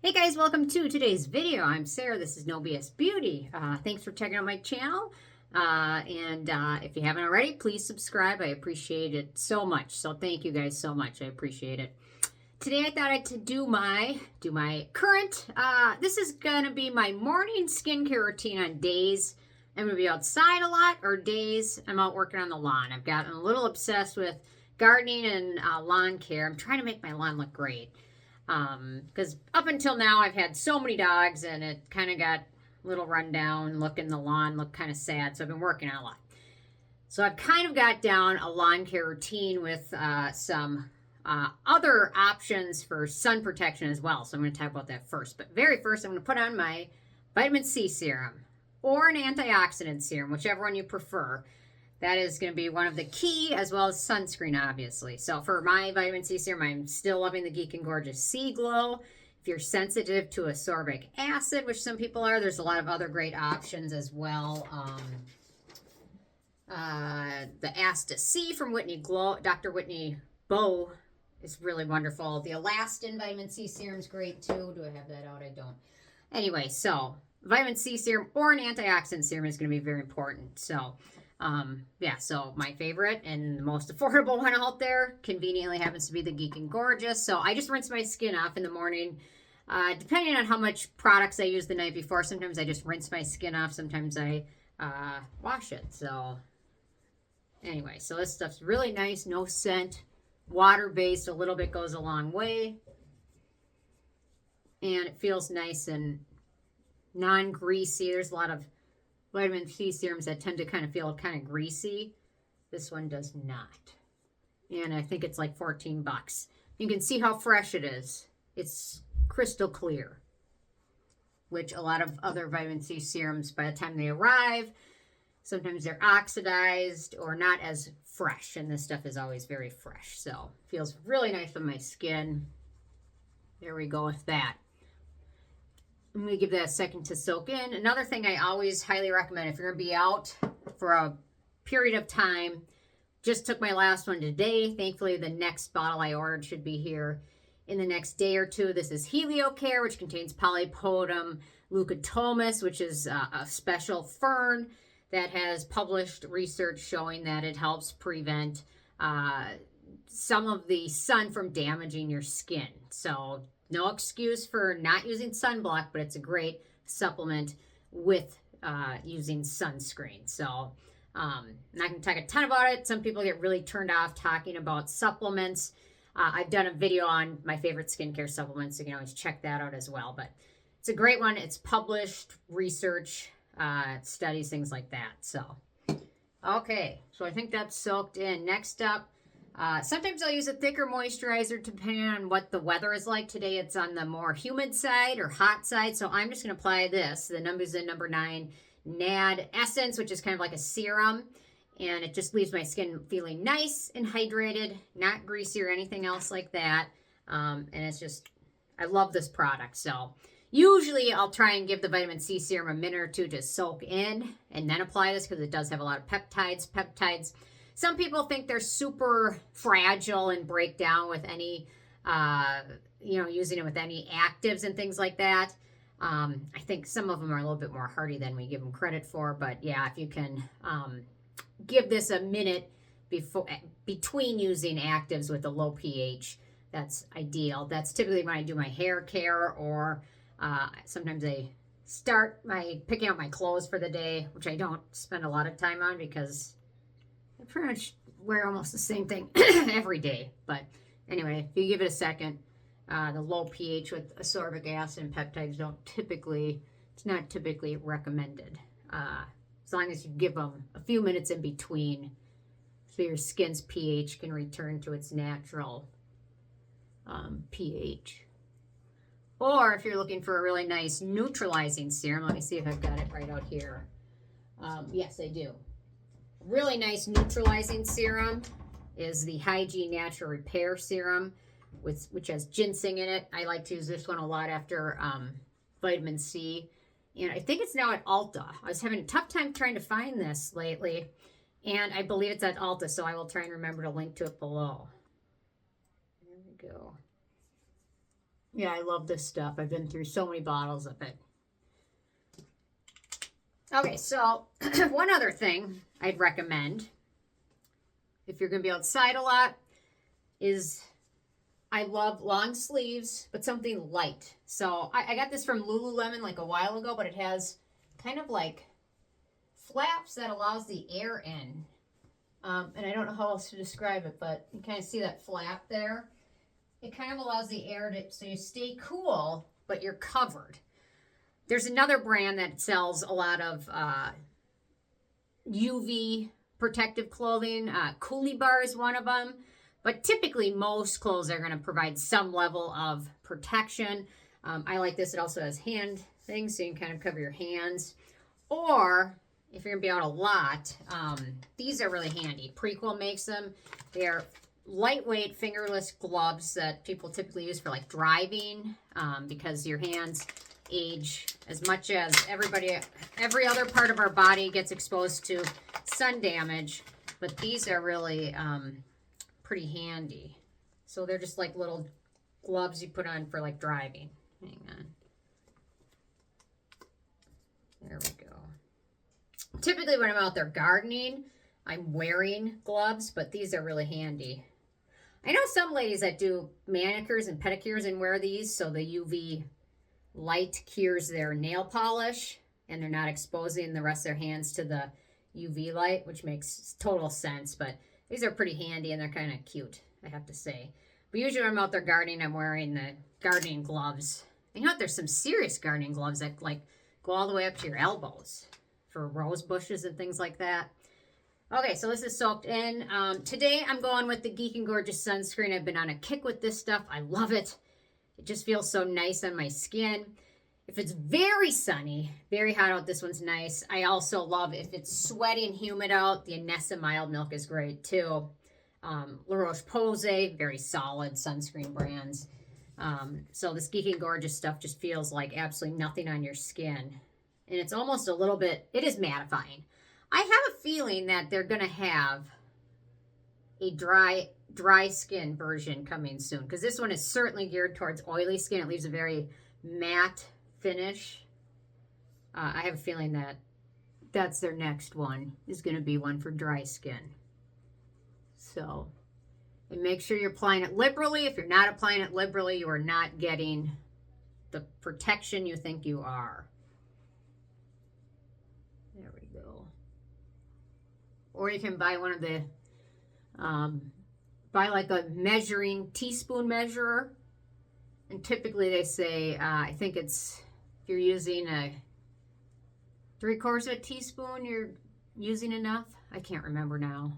Hey guys, welcome to today's video. I'm Sarah. This is No BS Beauty. Thanks for checking out my channel. If you haven't already, please subscribe. I appreciate it so much. So thank you guys so much. I appreciate it. Today I thought I'd do my current. This is gonna be my morning skincare routine on days I'm gonna be outside a lot or days I'm out working on the lawn. I've gotten a little obsessed with gardening and lawn care. I'm trying to make my lawn look great. Because up until now I've had so many dogs and it kind of got a little run down, looking the lawn looked kind of sad, so I've been working on a lot. So I've kind of got down a lawn care routine with some other options for sun protection as well, so I'm going to talk about that first. But very first I'm going to put on my vitamin C serum or an antioxidant serum, whichever one you prefer. That is going to be one of the key, as well as sunscreen, obviously. So for my vitamin C serum, I'm still loving the Geek and Gorgeous Sea Glow. If you're sensitive to ascorbic acid, which some people are, there's a lot of other great options as well. The Asta C from Dr. Whitney Bowe is really wonderful. The Elastin vitamin C serum is great too. Do I have that out? I don't. Anyway, so vitamin C serum or an antioxidant serum is going to be very important. So yeah, so my favorite and the most affordable one out there conveniently happens to be the Geek and Gorgeous. So I just rinse my skin off in the morning. Depending on how much products I use the night before, sometimes I just rinse my skin off. Sometimes I wash it. So anyway, so this stuff's really nice. No scent. Water-based. A little bit goes a long way. And it feels nice and non-greasy. There's a lot of vitamin C serums that tend to kind of feel kind of greasy. This one does not. And I think it's like 14 bucks. You can see how fresh it is. It's crystal clear, which a lot of other vitamin C serums, by the time they arrive, sometimes they're oxidized or not as fresh. And this stuff is always very fresh. So it feels really nice on my skin. There we go with that. I'm going to give that a second to soak in. Another thing I always highly recommend if you're going to be out for a period of time. Just took my last one today. Thankfully, the next bottle I ordered should be here in the next day or two. This is Heliocare, which contains Polypodium leucotomus, which is a special fern that has published research showing that it helps prevent some of the sun from damaging your skin. So no excuse for not using sunblock, but it's a great supplement with using sunscreen. So I'm not going to talk a ton about it. Some people get really turned off talking about supplements. I've done a video on my favorite skincare supplements, so you can always check that out as well. But it's a great one. It's published research, studies, things like that. So, okay. So I think that's soaked in. Next up, sometimes I'll use a thicker moisturizer depending on what the weather is like. Today it's on the more humid side or hot side. So I'm just going to apply this, the Numbuzin number 9 NAD Essence, which is kind of like a serum. And it just leaves my skin feeling nice and hydrated, not greasy or anything else like that. And it's just, I love this product. So usually I'll try and give the vitamin C serum a minute or two to soak in and then apply this because it does have a lot of peptides. Some people think they're super fragile and break down with any, using it with any actives and things like that. I think some of them are a little bit more hardy than we give them credit for. But yeah, if you can give this a minute between using actives with a low pH, that's ideal. That's typically when I do my hair care, or sometimes I start picking out my clothes for the day, which I don't spend a lot of time on because I pretty much wear almost the same thing every day. But anyway, if you give it a second, the low pH with ascorbic acid and peptides it's not typically recommended. As long as you give them a few minutes in between so your skin's pH can return to its natural pH. Or if you're looking for a really nice neutralizing serum, let me see if I've got it right out here. Yes, I do. Really nice neutralizing serum is the Hyggee Natural Repair Serum, which has ginseng in it. I like to use this one a lot after vitamin C. And I think it's now at Ulta. I was having a tough time trying to find this lately, and I believe it's at Ulta, so I will try and remember to link to it below. There we go. Yeah, I love this stuff. I've been through so many bottles of it. Okay, so one other thing I'd recommend if you're going to be outside a lot is I love long sleeves, but something light. So I got this from Lululemon like a while ago, but it has kind of like flaps that allows the air in. And I don't know how else to describe it, but you kind of see that flap there. It kind of allows the air to, so you stay cool, but you're covered. There's another brand that sells a lot of UV protective clothing. Coolie Bar is one of them. But typically, most clothes are going to provide some level of protection. I like this. It also has hand things, so you can kind of cover your hands. Or, if you're going to be out a lot, these are really handy. Prequel makes them. They're lightweight fingerless gloves that people typically use for like driving because your hands age as much as every other part of our body gets exposed to sun damage. But these are really pretty handy. So they're just like little gloves you put on for like driving. Hang on. There we go. Typically when I'm out there gardening, I'm wearing gloves, but these are really handy. I know some ladies that do manicures and pedicures and wear these so the UV light cures their nail polish and they're not exposing the rest of their hands to the UV light, which makes total sense, but these are pretty handy and they're kind of cute, I have to say. But usually when I'm out there gardening, I'm wearing the gardening gloves. And you know what? There's some serious gardening gloves that like go all the way up to your elbows for rose bushes and things like that. Okay, so this is soaked in. Today I'm going with the Geek and Gorgeous sunscreen. I've been on a kick with this stuff. I love it. It just feels so nice on my skin. If it's very sunny, very hot out, this one's nice. I also love if it's sweaty and humid out, the Anessa Mild Milk is great too. La Roche-Posay, very solid sunscreen brands. So this Geek and Gorgeous stuff just feels like absolutely nothing on your skin. And it's almost a little bit, it is mattifying. I have a feeling that they're going to have a dry skin version coming soon. Because this one is certainly geared towards oily skin. It leaves a very matte finish. I have a feeling that that's their next one. Is going to be one for dry skin. So, and make sure you're applying it liberally. If you're not applying it liberally, you are not getting the protection you think you are. There we go. Or you can buy one of the, buy like a measuring teaspoon measurer. And typically they say, I think it's, if you're using a 3/4 of a teaspoon, you're using enough. I can't remember now.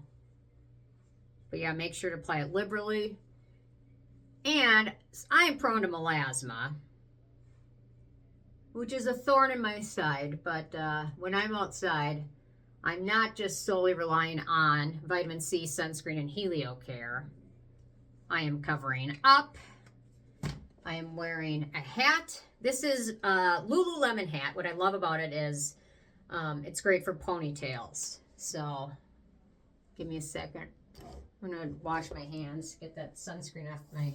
But yeah, make sure to apply it liberally. And I am prone to melasma, which is a thorn in my side. But when I'm outside, I'm not just solely relying on vitamin C, sunscreen, and Heliocare. I am covering up. I am wearing a hat. This is a Lululemon hat. What I love about it is it's great for ponytails. So give me a second. I'm going to wash my hands, get that sunscreen off my...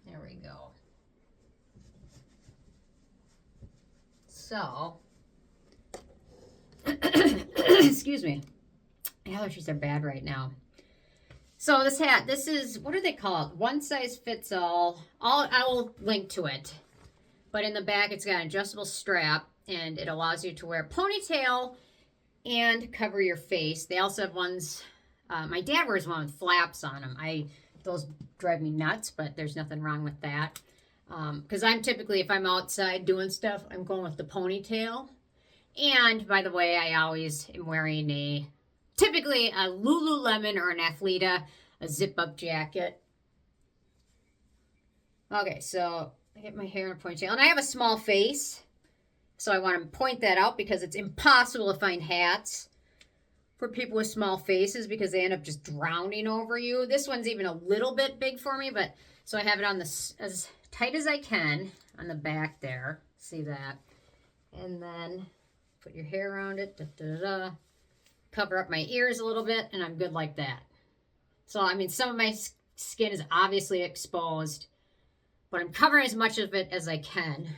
There we go. So, excuse me. Allergies are bad right now. So this hat, this is, what do they call it? One size fits all. I will link to it. But in the back, it's got an adjustable strap, and it allows you to wear a ponytail and cover your face. They also have ones, my dad wears one with flaps on them. Those drive me nuts, but there's nothing wrong with that. Because I'm typically, if I'm outside doing stuff, I'm going with the ponytail. And, by the way, I always am wearing typically a Lululemon or an Athleta, a zip-up jacket. Okay, so I get my hair in a ponytail. And I have a small face, so I want to point that out because it's impossible to find hats for people with small faces because they end up just drowning over you. This one's even a little bit big for me, but so I have it on as tight as I can on the back there. See that? And then put your hair around it. Da, da, da, da. Cover up my ears a little bit, and I'm good like that. So, I mean, some of my skin is obviously exposed, but I'm covering as much of it as I can,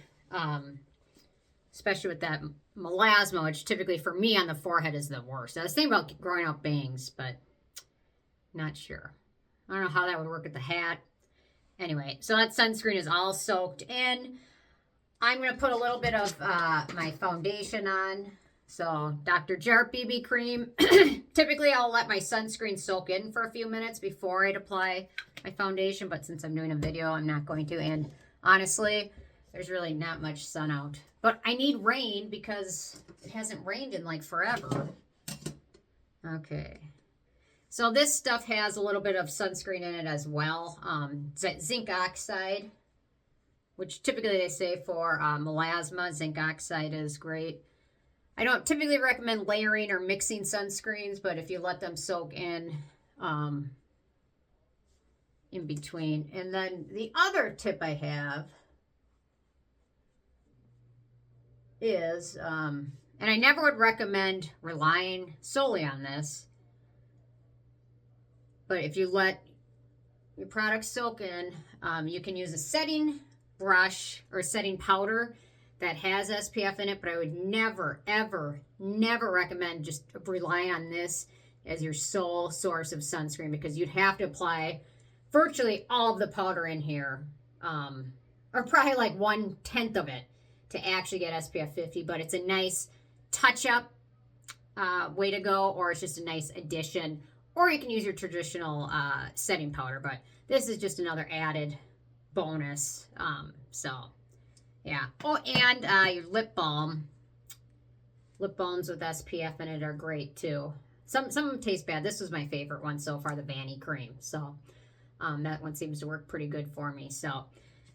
especially with that melasma, which typically for me on the forehead is the worst. I was thinking about growing out bangs, but not sure. I don't know how that would work with the hat. Anyway, so that sunscreen is all soaked in. I'm going to put a little bit of my foundation on. So, Dr. Jart BB cream. Typically, I'll let my sunscreen soak in for a few minutes before I'd apply my foundation. But since I'm doing a video, I'm not going to. And honestly, there's really not much sun out. But I need rain because it hasn't rained in like forever. Okay. So this stuff has a little bit of sunscreen in it as well. Zinc oxide, which typically they say for melasma, zinc oxide is great. I don't typically recommend layering or mixing sunscreens, but if you let them soak in between. And then the other tip I have is, and I never would recommend relying solely on this, but if you let your product soak in, you can use a setting brush or setting powder that has SPF in it, but I would never, ever, never recommend just rely on this as your sole source of sunscreen, because you'd have to apply virtually all of the powder in here, or probably like 1/10 of it to actually get SPF 50, but it's a nice touch-up way to go, or it's just a nice addition, or you can use your traditional setting powder, but this is just another added bonus. So yeah. Oh, and your lip balm. Lip balms with SPF in it are great too. Some of them taste bad. This was my favorite one so far, the Vanny cream. So that one seems to work pretty good for me. So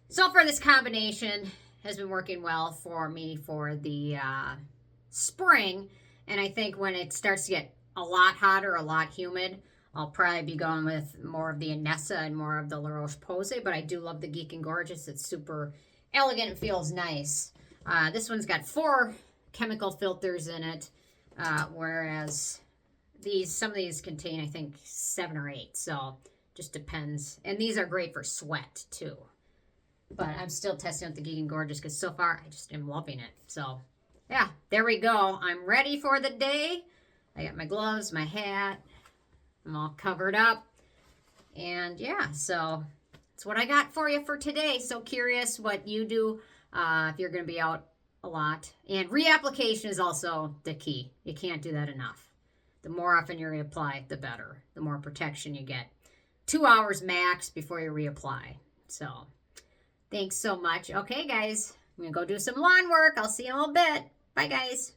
far this combination has been working well for me for the spring. And I think when it starts to get a lot hotter, a lot humid, I'll probably be going with more of the Anessa and more of the La Roche-Posay. But I do love the Geek and Gorgeous. It's super elegant and feels nice. This one's got 4 chemical filters in it, whereas some of these contain, I think, 7 or 8. So just depends. And these are great for sweat too. But I'm still testing out the Geek and Gorgeous because so far I just am loving it. So yeah, there we go. I'm ready for the day. I got my gloves, my hat. I'm all covered up. And yeah, so that's what I got for you for today. So curious what you do if you're going to be out a lot. And reapplication is also the key. You can't do that enough. The more often you reapply, the better. The more protection you get. 2 hours max before you reapply. So thanks so much. Okay, guys, I'm going to go do some lawn work. I'll see you in a little bit. Bye, guys.